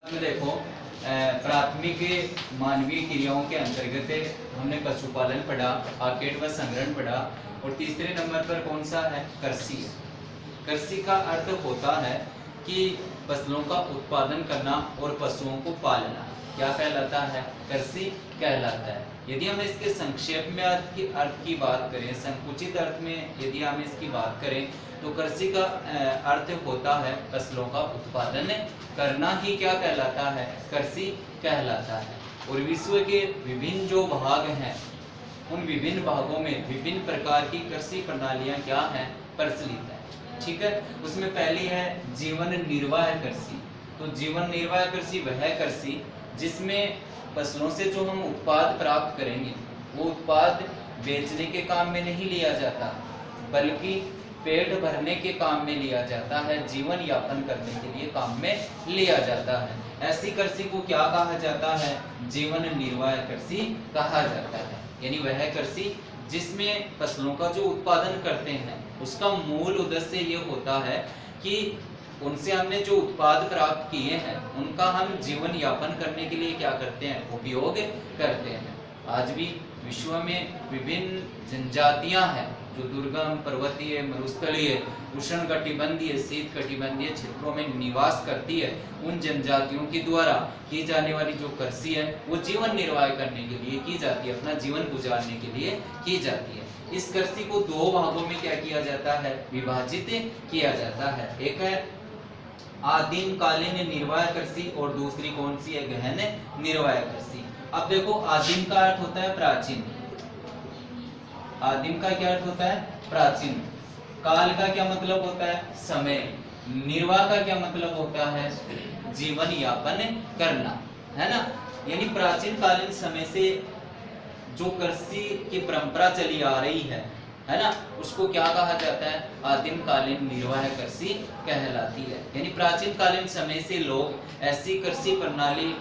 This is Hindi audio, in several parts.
में देखो प्राथमिक मानवीय क्रियाओं के अंतर्गत हमने पशुपालन पढ़ा, आर्केड व संग्रहण पढ़ा और तीसरे नंबर पर कौन सा है? कृषि। कृषि का अर्थ होता है कि फसलों का उत्पादन करना और पशुओं को पालना। क्या कहलाता है? कृषि कहलाता है। यदि हम इसके संक्षेप में अर्थ की बात करें, संकुचित अर्थ में यदि हम इसकी बात करें तो कृषि का अर्थ होता है फसलों का उत्पादन करना ही क्या कहलाता है? कृषि कहलाता है। और विश्व के विभिन्न जो भाग हैं उन विभिन्न भागों में विभिन्न प्रकार की कृषि प्रणालियां क्या हैं? प्रचलित है। ठीक है, उसमें पहली है जीवन निर्वाह कृषि। तो जीवन निर्वाह कृषि वह कृषि जिसमें फसलों से जो हम उत्पाद प्राप्त करेंगे वो उत्पाद बेचने के काम में नहीं लिया जाता, बल्कि पेट भरने के काम में लिया जाता है, जीवन यापन करने के लिए काम में लिया जाता है। ऐसी कृषि को क्या कहा जाता है? जीवन निर्वाह कृषि कहा जाता है। यानी वह कृषि जिसमें फसलों का जो उत्पादन करते हैं उसका मूल उद्देश्य ये होता है कि उनसे हमने जो उत्पाद प्राप्त किए हैं उनका हम जीवन यापन करने के लिए क्या करते हैं? उपयोग करते हैं। आज भी विश्व में विभिन्न जनजातियां हैं जो दुर्गम, पर्वतीय, मरुस्थलीय, उष्णकटिबंधीय, शीत कटिबंधीय क्षेत्रों में निवास करती है। उन जनजातियों के द्वारा की जाने वाली जो कृषि है वो जीवन निर्वाह करने के लिए की जाती है, अपना जीवन गुजारने के लिए की जाती है। इस कृषि को दो भागों में क्या किया जाता है? विभाजित किया जाता है। एक है आदिम कालीन निर्वाह कृषि और दूसरी कौन सी है? गहन निर्वाह कृषि। अब देखो, आदिम का अर्थ होता है प्राचीन। आदिम का क्या अर्थ होता है? प्राचीन। काल का क्या मतलब होता है? समय। निर्वाह का क्या मतलब होता है? जीवन यापन करना, है ना। यानी प्राचीन कालीन समय से जो कृषि की परंपरा चली आ रही है ना, उसको क्या कहा जाता है? आदिम कालीन निर्वाह कृषि कहलाती है। यानी प्राचीन कालीन समय से लोग ऐसी कृषि प्रणाली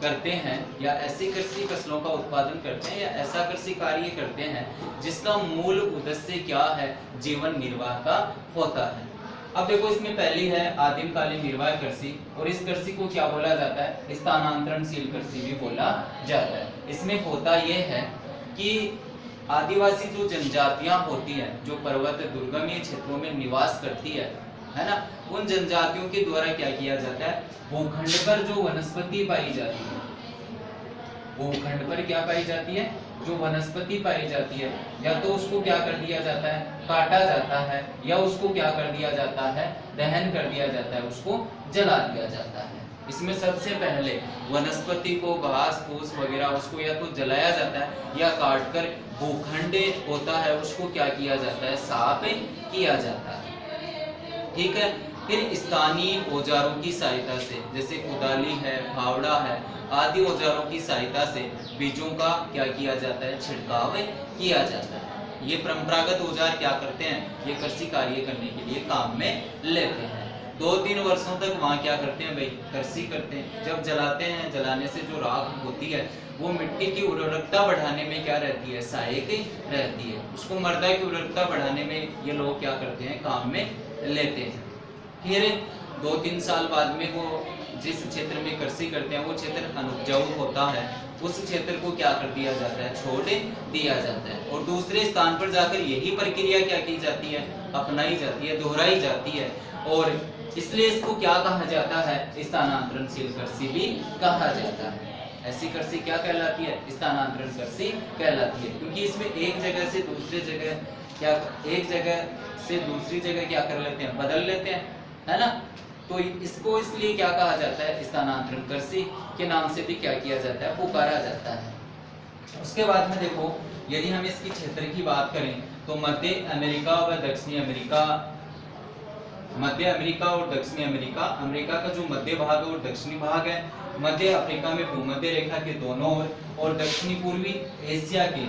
करते हैं या ऐसी कृषि फसलों का उत्पादन करते हैं या ऐसा कृषि कार्य करते हैं जिसका मूल उद्देश्य क्या है? जीवन निर्वाह का होता है। अब देखो, इसमें पहली है आदिम कालीन निर्वाह कृषि और इस कृषि को क्या बोला जाता है? स्थानांतरणशील कृषि भी बोला जाता है। इसमें होता यह है कि आदिवासी जो जनजातियां होती हैं जो पर्वत दुर्गमीय क्षेत्रों में निवास करती है ना, उन जनजातियों के द्वारा क्या किया जाता है? भूखंड पर जो वनस्पति पाई जाती है, भूखंड पर क्या पाई जाती है? जो वनस्पति पाई जाती है, या तो उसको क्या कर दिया जाता है? काटा जाता है, या उसको क्या कर दिया जाता है? दहन कर दिया जाता है, उसको जला दिया जाता है। इसमें सबसे पहले वनस्पति को, घास फूस वगैरह, उसको या तो जलाया जाता है या काटकर भूखंड होता है उसको क्या किया जाता है? साफ किया जाता है। ठीक है, फिर स्थानीय औजारों की सहायता से, जैसे कुदाली है, फावड़ा है, आदि औजारों की सहायता से बीजों का क्या किया जाता है? छिड़काव किया जाता है। ये परंपरागत औजार क्या करते हैं? ये कृषि कार्य करने के लिए काम में लेते हैं। 2-3 वर्षों तक वहाँ क्या करते हैं भाई? कृषि करते हैं। जब जलाते हैं, जलाने से जो राख होती है वो मिट्टी की उर्वरकता बढ़ाने में क्या रहती है? सहायक रहती है। उसको मृदा की उर्वरकता बढ़ाने में ये लोग क्या करते हैं? काम में लेते हैं। फिर 2-3 साल बाद में वो जिस क्षेत्र में कृषि करते हैं वो क्षेत्र अनुपजाऊ होता है, उस क्षेत्र को क्या कर दिया जाता है? छोड़ दिया जाता है और दूसरे स्थान पर जाकर यही प्रक्रिया क्या की जाती है? अपनाई जाती है, दोहराई जाती है। और इसलिए इसको क्या कहा जाता है? स्थानांतरणशील कृषि भी कहा जाता है। ऐसी कृषि क्या कहलाती है? स्थानांतरण कृषि कहलाती है, क्योंकि इसमें एक जगह से दूसरी जगह क्या, एक जगह से दूसरी जगह क्या कर लेते हैं? बदल लेते हैं, है ना। तो इसको इसलिए क्या कहा जाता है? स्थानांतरण कृषि के नाम से भी क्या किया जाता है? पुकारा जाता है। उसके बाद में देखो, यदि हम इसकी क्षेत्र की बात करें तो मध्य अमेरिका व दक्षिणी अमेरिका, मध्य अमेरिका और दक्षिणी अमेरिका, अमेरिका का जो मध्य भाग और दक्षिणी भाग है, मध्य अफ्रीका में भूमध्य रेखा के दोनों ओर और दक्षिणी पूर्वी एशिया के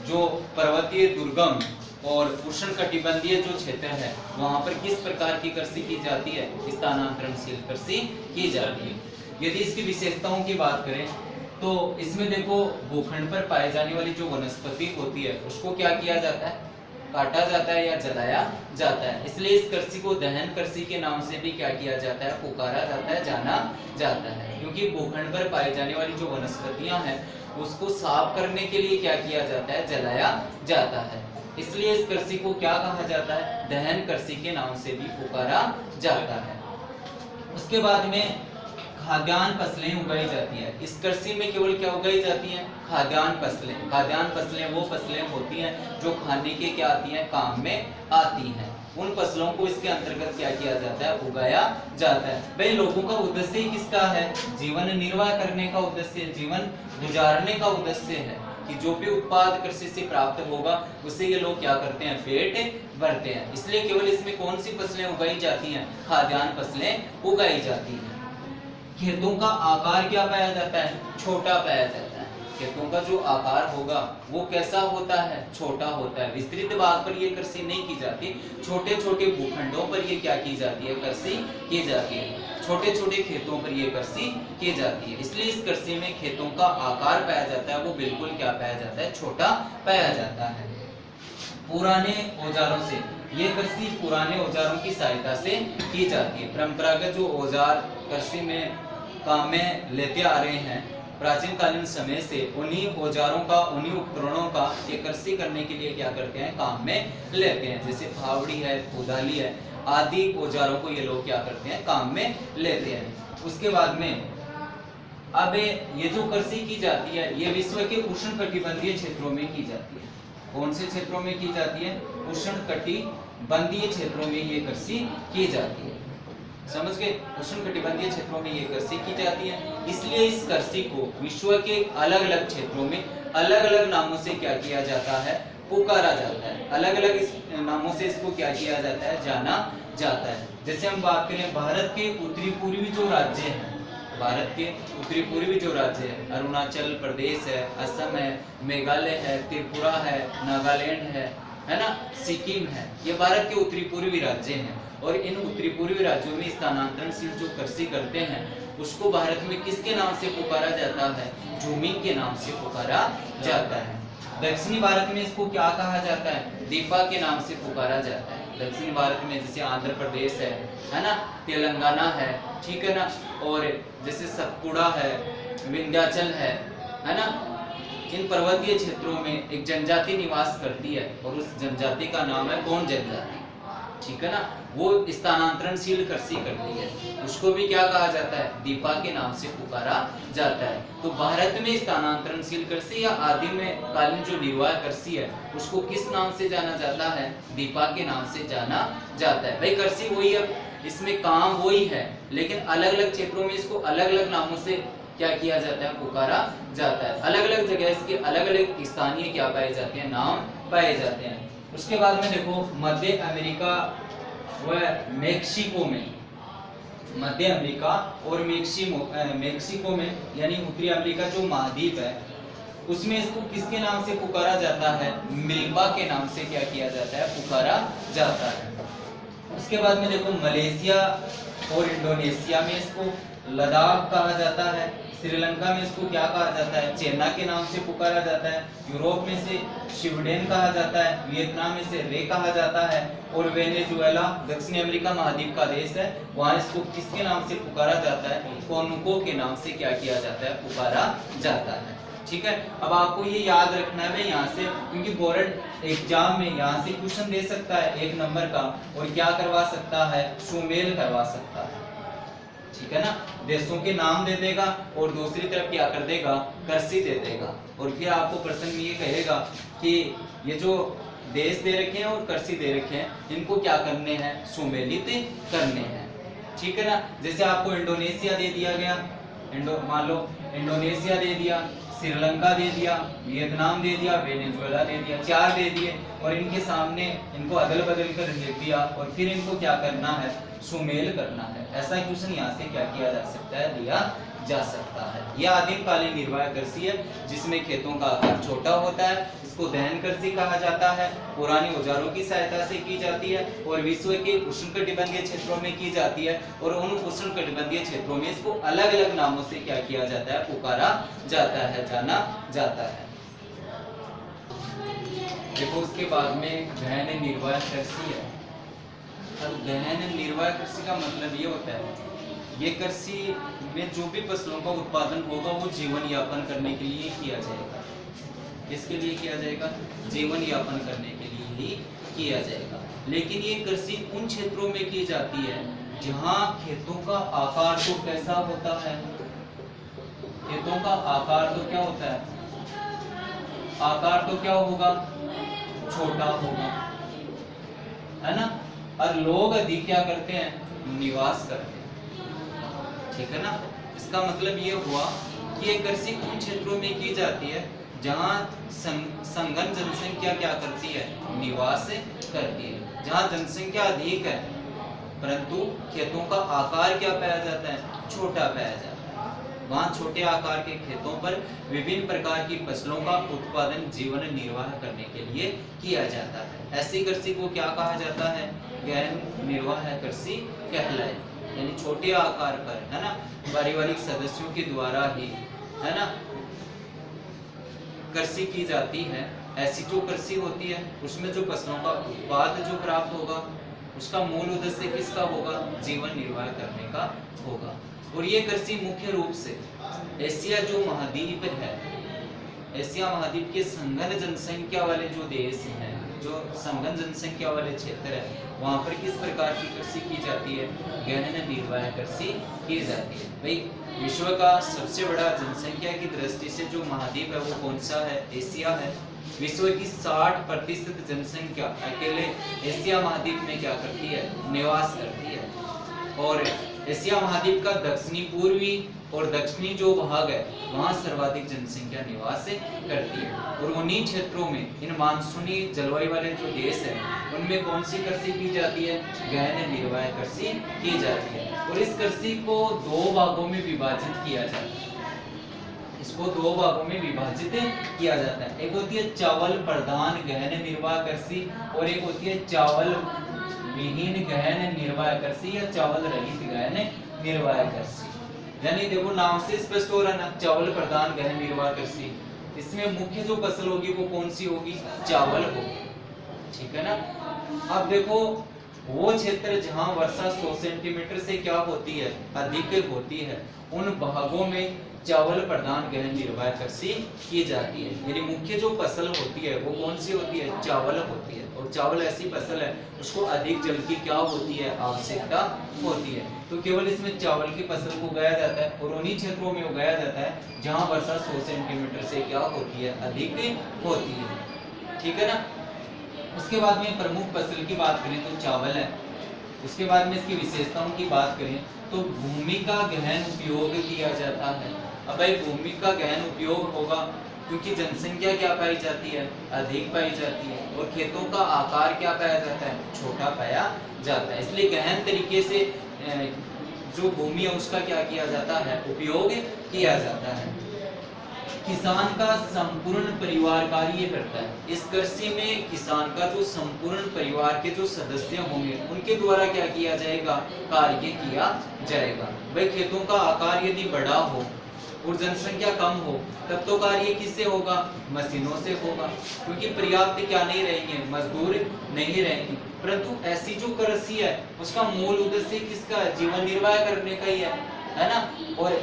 जो पर्वतीय, दुर्गम और उष्णकटिबंधीय जो क्षेत्र है वहां पर किस प्रकार की कृषि की जाती है? स्थानांतरणशील कृषि की जाती है। यदि इसकी विशेषताओं की बात करें तो इसमें देखो, भूखंड पर पाए जाने वाली जो वनस्पति होती है उसको क्या किया जाता है? काटा जाता है या जलाया जाता है। इसलिए इस कृषि को दहन कृषि के नाम से भी क्या किया जाता है, पुकारा जाता है, जाना जाता है। क्योंकि भूखंड पर पाई जाने वाली जो वनस्पतियां हैं उसको साफ करने के लिए क्या किया जाता है, जलाया जाता है। इसलिए इस कृषि को क्या कहा जाता है, दहन कृषि के नाम से भी पुकारा जाता है। उसके बाद में खाद्यान्न फसलें उगाई जाती है। इस कृषि में केवल क्या उगाई जाती है, खाद्यान्न फसलें। खाद्यान्न फसलें वो फसलें होती हैं जो खाने के क्या आती हैं, काम में आती हैं। उन फसलों को इसके अंतर्गत क्या किया जाता है, उगाया जाता है। भाई लोगों का उद्देश्य किसका है, जीवन निर्वाह करने का उद्देश्य, जीवन गुजारने का उद्देश्य है कि जो भी उत्पाद कृषि से प्राप्त होगा उससे ये लोग क्या करते हैं, पेट भरते हैं। इसलिए केवल इसमें कौन सी फसलें उगाई जाती हैं, खाद्यान्न फसलें उगाई जाती हैं। खेतों का आकार क्या पाया जाता है, छोटा पाया जाता है। खेतों का जो आकार होगा वो कैसा होता है, छोटा होता है। विस्तृत भाग पर ये कृषि नहीं की जाती, छोटे छोटे भूखंडों पर ये क्या की जाती है, कृषि की जाती है। छोटे छोटे खेतों पर ये कृषि की जाती है। इसलिए इस कृषि में खेतों का आकार पाया जाता है वो बिल्कुल क्या पाया जाता है, छोटा पाया जाता है। पुराने औजारों से ये कृषि पुराने औजारों की सहायता से की जाती है। परंपरागत जो औजार कृषि में काम में लेते आ रहे हैं प्राचीन कालीन समय से, उन्हीं औजारों का, उन्हीं उपकरणों का ये कृषि करने के लिए क्या करते हैं, काम में लेते हैं। जैसे फावड़ी है, कोदाली है, आदि औजारों को ये लोग क्या करते हैं, काम में लेते हैं। उसके बाद में अब ये जो कृषि की जाती है ये विश्व के उष्णकटिबंधीय क्षेत्रों में की जाती है। कौन से क्षेत्रों में की जाती है, उष्णकटिबंधीय क्षेत्रों में ये कृषि की जाती है। समझ गए, उष्णकटिबंधीय क्षेत्रों में ये कृषि की जाती है। इसलिए इस कृषि को विश्व के अलग अलग क्षेत्रों में अलग अलग नामों से क्या किया जाता है, पुकारा जाता है। अलग अलग इस नामों से इसको क्या किया जाता है, जाना जाता है। जैसे हम बात करें भारत के उत्तरी पूर्वी जो राज्य हैं, भारत के उत्तरी पूर्वी जो राज्य है, अरुणाचल प्रदेश है, असम है, मेघालय है, त्रिपुरा है, नागालैंड है ना, सिक्किम है, ये भारत के उत्तरी पूर्वी राज्य हैं। और इन उत्तरी पूर्वी राज्यों में स्थानांतरणशील जो कृषि करते हैं उसको भारत में किसके नाम से पुकारा जाता है, झूमी के नाम से पुकारा जाता है। दक्षिणी भारत में इसको क्या कहा जाता है, दीपा के नाम से पुकारा जाता है। दक्षिणी भारत में जैसे आंध्र प्रदेश है ना, तेलंगाना है, ठीक है ना, और जैसे सतपुड़ा है, विंध्याचल है ना, इन पर्वतीय क्षेत्रों में एक जनजाति निवास करती है और उस जनजाति का नाम है कौन जनजाति, ठीक है ना, वो स्थानांतरणशील कृषि करती है, उसको भी क्या कहा जाता है, दीपा के नाम से पुकारा जाता है। तो भारत में स्थानांतरणशील कृषि या आदि में कालीन जो निर्वाह कृषि है उसको किस नाम से जाना जाता है, दीपा के नाम से जाना जाता है। भाई कृषि वही है, इसमें काम वही है, लेकिन अलग अलग क्षेत्रों में इसको अलग अलग नामों से क्या किया जाता है, पुकारा जाता है। अलग अलग जगह इसके अलग अलग स्थानीय क्या पाए जाते हैं, नाम पाए जाते हैं। उसके बाद में देखो मध्य अमेरिका व मेक्सिको में, मध्य अमेरिका और मेक्सिको में यानी उत्तरी अमेरिका जो महाद्वीप है उसमें इसको किसके नाम से पुकारा जाता है, मिल्पा के नाम से क्या किया जाता है, पुकारा जाता है। उसके बाद में देखो मलेशिया और इंडोनेशिया में इसको लद्दाख कहा जाता है, श्रीलंका में इसको क्या कहा जाता है, चेन्ना के नाम से पुकारा जाता है, यूरोप में से स्वीडन कहा जाता है, वियतनाम में से रे कहा जाता है, और वेनेजुएला दक्षिण अमेरिका महाद्वीप का देश है, वहां इसको किसके नाम से पुकारा जाता है, कोनुको के नाम से क्या किया जाता है, पुकारा जाता है। ठीक है, अब आपको ये याद रखना है यहाँ से, क्योंकि बोर्ड एग्जाम में यहाँ से क्वेश्चन दे सकता है 1 नंबर का, और क्या करवा सकता है, सुमेल करवा सकता है, ठीक है ना, देशों के नाम दे देगा और दूसरी तरफ क्या कर देगा, कृषि दे देगा, और फिर आपको प्रश्न में ये कहेगा कि ये जो देश दे रखे हैं और कृषि दे रखे हैं इनको क्या करने हैं, सुमेलित करने हैं, ठीक है ना। जैसे आपको इंडोनेशिया दे दिया गया, मान लो इंडोनेशिया दे दिया, श्रीलंका दे दिया, वियतनाम दे दिया, वेनेजुएला दे दिया, 4 दे दिए, और इनके सामने इनको अदल बदल कर लिख दिया और फिर इनको क्या करना है, सुमेल करना है। ऐसा क्वेश्चन यहाँ से क्या किया जा सकता है, दिया जा सकता है। यह आदिम कालीन निर्वाह कृषि है जिसमें खेतों का आकार छोटा होता है, इसको दहन कृषि कहा जाता है, पुराने औजारों की सहायता से की जाती है और विश्व के उष्णकटिबंधीय क्षेत्रों में की जाती है, और उन उष्णकटिबंधीय क्षेत्रों में इसको अलग अलग नामों से क्या किया जाता है, पुकारा जाता है, जाना जाता है। देखो उसके बाद में गहन निर्वाह कृषि है। अब गहन निर्वाह कृषि का मतलब ये होता है, ये कृषि में जो भी फसलों का उत्पादन होगा वो जीवन यापन करने के लिए किया जाएगा। इसके लिए किया जाएगा, जीवन यापन करने के लिए ही किया जाएगा। लेकिन ये कृषि उन क्षेत्रों में की जाती है जहाँ खेतों का आकार तो कैसा होता है, खेतों का आकार तो क्या होता है, आकार तो क्या होगा, छोटा होगा, है ना। और लोग अधिक क्या करते हैं, निवास करते हैं, ठीक है ना। इसका मतलब ये हुआ कि ये कृषि उन क्षेत्रों में की जाती है जहाँ संघन जनसंख्या क्या करती है, निवास करती है, जहाँ जनसंख्या अधिक है परंतु खेतों का आकार क्या पाया जाता है, छोटा पाया जाता है। वहाँ छोटे आकार के खेतों पर विभिन्न प्रकार की फसलों का उत्पादन जीवन निर्वाह करने के लिए किया जाता है। ऐसी कृषि को क्या कहा जाता है, गहन निर्वाह कृषि कहलाए। यानी छोटे आकार पर, है ना, पारिवारिक सदस्यों के द्वारा ही, है ना, कृषि की जाती है। ऐसी जो कृषि होती है उसमें जो फसलों का उत्पाद जो प्राप्त होगा उसका मूल उद्देश्य किसका होगा, जीवन निर्वाह करने का होगा। और ये कृषि मुख्य रूप से एशिया जो महाद्वीप है, एशिया महाद्वीप के संघन जनसंख्या वाले जो देश हैं, जो संघन जनसंख्या वाले क्षेत्र है, वहाँ पर किस प्रकार की कृषि की जाती है, गहन निर्वाह कृषि की जाती है। भाई विश्व का सबसे बड़ा जनसंख्या की दृष्टि से जो महाद्वीप है वो कौन सा है, एशिया है। विश्व की 60% जनसंख्या अकेले एशिया महाद्वीप में क्या करती है, निवास करती है। और एशिया महाद्वीप का दक्षिणी पूर्वी और दक्षिणी जो भाग है वहाँ सर्वाधिक जनसंख्या निवास करती है। और उन्हीं क्षेत्रों में इन मानसूनी जलवायु वाले जो देश है उनमें कौन सी कृषि की जाती है, गहन निर्वाह कृषि की जाती है। और इस कृषि को दो भागों में विभाजित किया जाता है, इसको दो भागों में विभाजित किया जाता है। एक होती है चावल प्रधान गहन निर्वाह कृषि और एक होती है चावल विहीन गहन निर्वाह कृषि या चावल रहित गहन निर्वाह कृषि। यानी देखो नाम से स्पष्ट हो रहा है ना, चावल प्रधान गहन निर्वाह कृषि, इसमें मुख्य जो फसल होगी वो कौन सी होगी, चावल होगी, ठीक है ना। अब देखो वो क्षेत्र जहाँ वर्षा 100 सेंटीमीटर से क्या होती है, अधिक होती है, उन भागों में चावल प्रधान गहन निर्वाह कृषि की जाती है। यानी मुख्य जो फसल होती है वो कौन सी होती है, चावल होती है। और चावल ऐसी फसल है उसको अधिक जल की क्या होती है, आवश्यकता होती है, तो केवल इसमें चावल की फसल को उगाया जाता है और उन्हीं क्षेत्रों में उगाया जाता है जहाँ वर्षा 100 सेंटीमीटर से क्या होती है, अधिक होती है, ठीक है ना। उसके बाद में प्रमुख फसल की बात करें तो चावल है। उसके बाद में इसकी विशेषताओं की बात करें तो भूमि का गहन उपयोग किया जाता है। अब भाई भूमि का गहन उपयोग होगा क्योंकि जनसंख्या क्या पाई जाती है, अधिक पाई जाती है, और खेतों का आकार क्या पाया जाता है, छोटा पाया जाता है। इसलिए गहन तरीके से जो भूमि है उसका क्या किया जाता है, उपयोग किया जाता है। किसान का संपूर्ण परिवार कार्य करता है। इस कृषि में किसान का जो संपूर्ण परिवार के जो सदस्य होंगे उनके द्वारा क्या किया जाएगा, कार्य किया जाएगा। भाई खेतों का आकार यदि बड़ा हो और जनसंख्या कम हो तब तो कार्य किससे होगा, मशीनों से होगा, क्योंकि पर्याप्त क्या नहीं रहेंगे, मजदूर नहीं रहेंगे। परंतु ऐसी जो कृषि है उसका मूल उद्देश्य किसका है, जीवन निर्वाह करने का ही है ना। और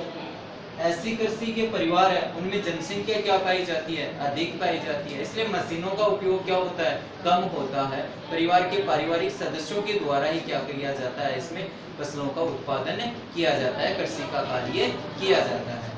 ऐसी कृषि के परिवार है उनमें जनसंख्या क्या पाई जाती है, अधिक पाई जाती है, इसलिए मशीनों का उपयोग क्या होता है, कम होता है। परिवार के पारिवारिक सदस्यों के द्वारा ही क्या किया जाता है, इसमें फसलों का उत्पादन किया जाता है, कृषि का कार्य किया जाता है।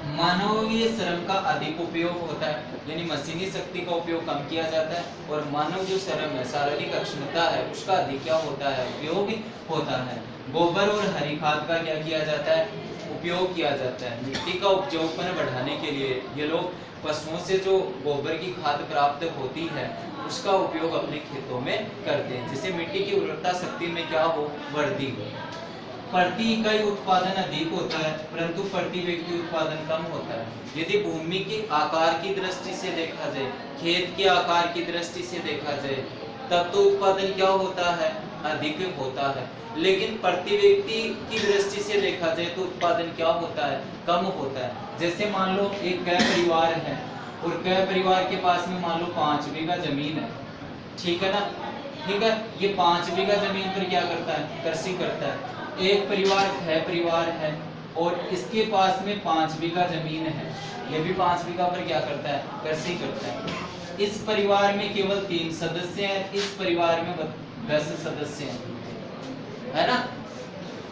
मानवीय श्रम का अधिक उपयोग होता है, यानी मशीनी शक्ति का उपयोग कम किया जाता है, और मानव जो श्रम है, शारीरिक अक्षमता है, उसका अधिक क्या होता है, उपयोग होता है। गोबर और हरी खाद का क्या किया जाता है, उपयोग किया जाता है। मिट्टी का उपजाऊपन बढ़ाने के लिए ये लोग पशुओं से जो गोबर की खाद प्राप्त होती है उसका उपयोग अपने खेतों में करते हैं, जिससे मिट्टी की उर्वरता शक्ति में क्या हो, वृद्धि हो। प्रति इकाई उत्पादन अधिक होता है परंतु प्रति व्यक्ति उत्पादन कम होता है। यदि भूमि के आकार की दृष्टि से देखा जाए, खेत के आकार की दृष्टि से देखा जाए तब तो उत्पादन क्या होता है, अधिक होता है। लेकिन प्रति व्यक्ति की दृष्टि से देखा जाए तो उत्पादन क्या होता है, कम होता है। जैसे मान लो एक गृह परिवार है और क परिवार के पास में मान लो 5 बीघा जमीन है, ठीक है ना, ठीक है। ये 5 बीघा जमीन पर क्या करता है, कृषि करता है। एक परिवार ख परिवार है और इसके पास में 5 बीघा जमीन है, ये भी 5 बीघा पर क्या करता है, कृषि करता है। इस परिवार में केवल 3 सदस्य हैं, इस परिवार में 10 सदस्य हैं, है ना।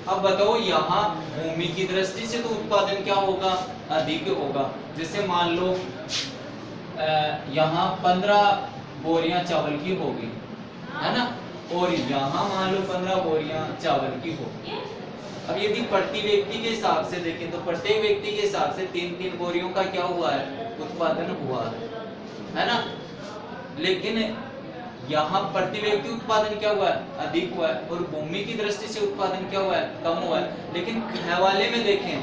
अब बताओ यहाँ भूमि की दृष्टि से तो उत्पादन क्या होगा, अधिक होगा। जैसे मान लो यहाँ 15 बोरियां चावल की होगी, है ना, और यहाँ मान लो 15 बोरियां चावल की होगी। अब यदि प्रति व्यक्ति के हिसाब से देखें तो प्रत्येक व्यक्ति के हिसाब से 3-3 बोरियों का क्या हुआ है, उत्पादन हुआ है ना। लेकिन यहाँ प्रति व्यक्ति उत्पादन क्या हुआ है, अधिक हुआ है, और भूमि की दृष्टि से उत्पादन क्या हुआ है, कम हुआ है। लेकिन ख वाले में देखें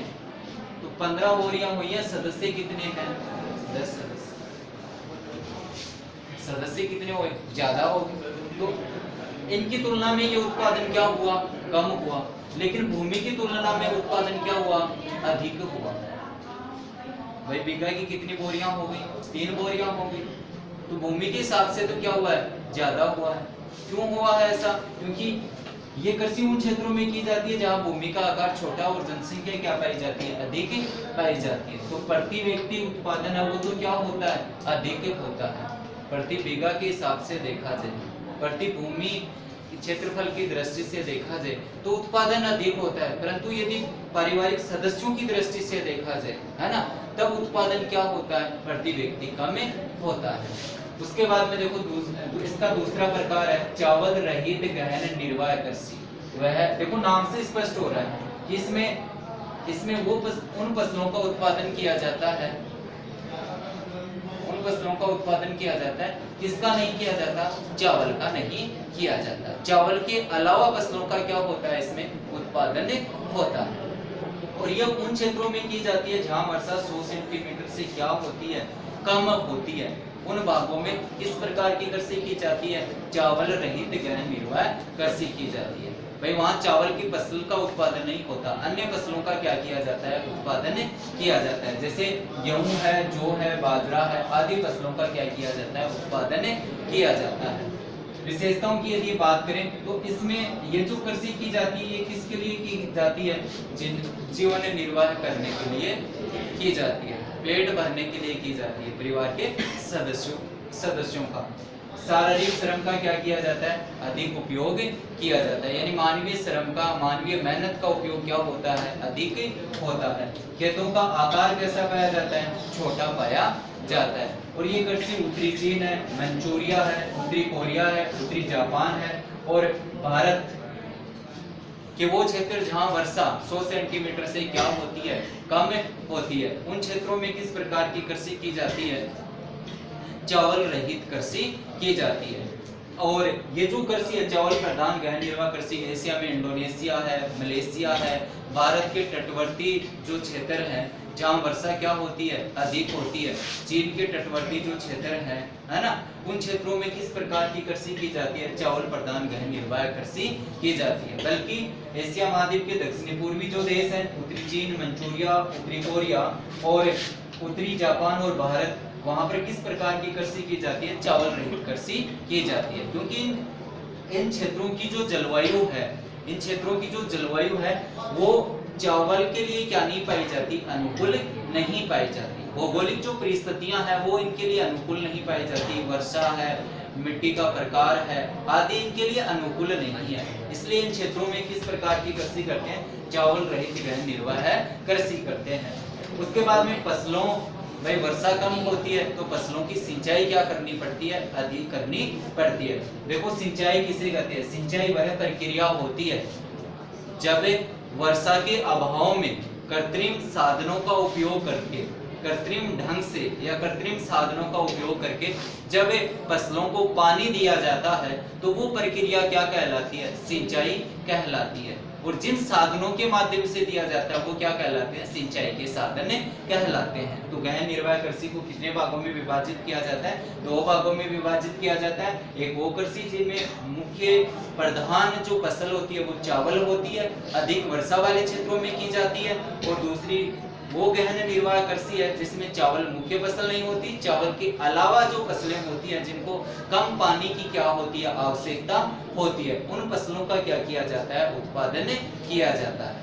तो 15 बोरियां हुई है, सदस्य कितने हैं, 10 सदस्य। सदस्य कितने हुए, ज्यादा हो गए, तो इनकी तुलना में ये उत्पादन क्या हुआ, कम हुआ। लेकिन भूमि की तुलना में उत्पादन क्या हुआ, अधिक हुआ। भाई बीघा की कितनी बोरियां हो गई, 3 बोरियां हो गई, तो भूमि के हिसाब से तो क्या हुआ है, ज्यादा हुआ है। क्यों हुआ है ऐसा, क्योंकि ये कृषि उन क्षेत्रों में की जाती है जहां भूमि का आकार छोटा और जनसंख्या क्या पाई जाती है, अधिक पाई जाती है। तो प्रति व्यक्ति उत्पादन है वो तो क्या होता है, अधिक होता है। प्रति बीघा के हिसाब से देखा जाए, प्रति भूमि क्षेत्रफल की दृष्टि से देखा जाए तो उत्पादन अधिक होता है। परंतु यदि पारिवारिक सदस्यों की दृष्टि से देखा जाए, है ना, तब उत्पादन क्या होता है, प्रति व्यक्ति कम होता है। उसके बाद में देखो इसका दूसरा प्रकार है चावल रहित गहन निर्वाह कृषि। वह देखो नाम से स्पष्ट हो रहा है कि इसमें वो उन फसलों का उत्पादन किया जाता है, उन फसलों का उत्पादन किया जाता है, किसका नहीं किया जाता, चावल का नहीं किया जाता। चावल के अलावा फसलों का क्या होता है, इसमें उत्पादन होता है। और यह उन क्षेत्रों में की जाती है जहां वर्षा 100 सेंटीमीटर से क्या होती है, कम होती है। उन भागों में किस प्रकार की कृषि की जाती है, चावल रहित गहन निर्वाह कृषि की जाती है। भाई वहां चावल की फसल का उत्पादन नहीं होता, अन्य फसलों का क्या किया जाता है, उत्पादन किया जाता है। जैसे गेहूं है, जौ है, बाजरा है, आदि फसलों का क्या किया जाता है, उत्पादन किया जाता है। विशेषताओं की यदि बात करें तो इसमें ये जो कृषि की जाती है ये किसके लिए की जाती है, जीवन निर्वाह करने के लिए की जाती है, पेट भरने के लिए की जाती है। परिवार के सदस्यों का शारीरिक श्रम का क्या किया जाता है, अधिक उपयोग किया जाता है। यानी मानवीय श्रम का, मानवीय मेहनत का उपयोग क्या होता है, अधिक होता है। खेतों का आकार कैसा पाया जाता है, छोटा पाया जाता है। और ये कृषि उत्तरी चीन है, मंचूरिया है, उत्तरी कोरिया है, उत्तरी जापान है और भारत के वो क्षेत्र जहां वर्षा 100 सेंटीमीटर से क्या होती है, कम होती है, उन क्षेत्रों में किस प्रकार की कृषि की जाती है, चावल रहित कृषि की जाती है। और ये जो कृषि है चावल प्रधान गहन निर्वाह कृषि एशिया में इंडोनेशिया है, मलेशिया है, भारत के तटवर्ती जो क्षेत्र हैं जहाँ वर्षा क्या होती है, अधिक होती है, चीन के तटवर्ती जो क्षेत्र है ना, उन क्षेत्रों में किस प्रकार की कृषि की जाती है, चावल प्रधान गहन निर्वाह कृषि की जाती है। बल्कि एशिया महाद्वीप के दक्षिणी पूर्वी जो देश है, उत्तरी चीन, मंचूरिया, उत्तरी कोरिया और उत्तरी जापान और भारत, वहां पर किस प्रकार की कृषि की जाती है, चावल रहित कृषि की जाती है। क्योंकि इन क्षेत्रों की जो जलवायु है, इन क्षेत्रों की जो जलवायु है वो चावल के लिए क्या नहीं पाई जाती, अनुकूल नहीं पाई जाती। भौगोलिक जो परिस्थितियां हैं वो इनके लिए अनुकूल नहीं पाई जाती, वर्षा है, मिट्टी का प्रकार है आदि इनके लिए अनुकूल नहीं है। इसलिए इन क्षेत्रों में किस प्रकार की कृषि करते हैं, चावल रहित गहन निर्वाह कृषि करते हैं। उसके बाद में फसलों, भाई वर्षा कम होती है तो फसलों की सिंचाई क्या करनी पड़ती है, अधिक करनी पड़ती है। देखो सिंचाई किसे कहते हैं, सिंचाई वह प्रक्रिया होती है जब वर्षा के अभाव में कृत्रिम साधनों का उपयोग करके, कृत्रिम ढंग से या कृत्रिम साधनों का उपयोग करके जब फसलों को पानी दिया जाता है तो वो प्रक्रिया क्या कहलाती है, सिंचाई कहलाती है। और जिन साधनों के माध्यम से दिया जाता है वो क्या कहलाते हैं, सिंचाई के साधन कहलाते हैं। तो गहन निर्वाह कृषि को कितने भागों में विभाजित किया जाता है, 2 भागों में विभाजित किया जाता है। एक वो कृषि जिनमें मुख्य प्रधान जो फसल होती है वो चावल होती है, अधिक वर्षा वाले क्षेत्रों में की जाती है, और दूसरी वो गहन निर्वाह कृषि है जिसमें चावल मुख्य फसल नहीं होती, चावल के अलावा जो फसलें होती हैं जिनको कम पानी की क्या होती है आवश्यकता होती है, उन फसलों का क्या किया जाता है उत्पादन किया जाता है।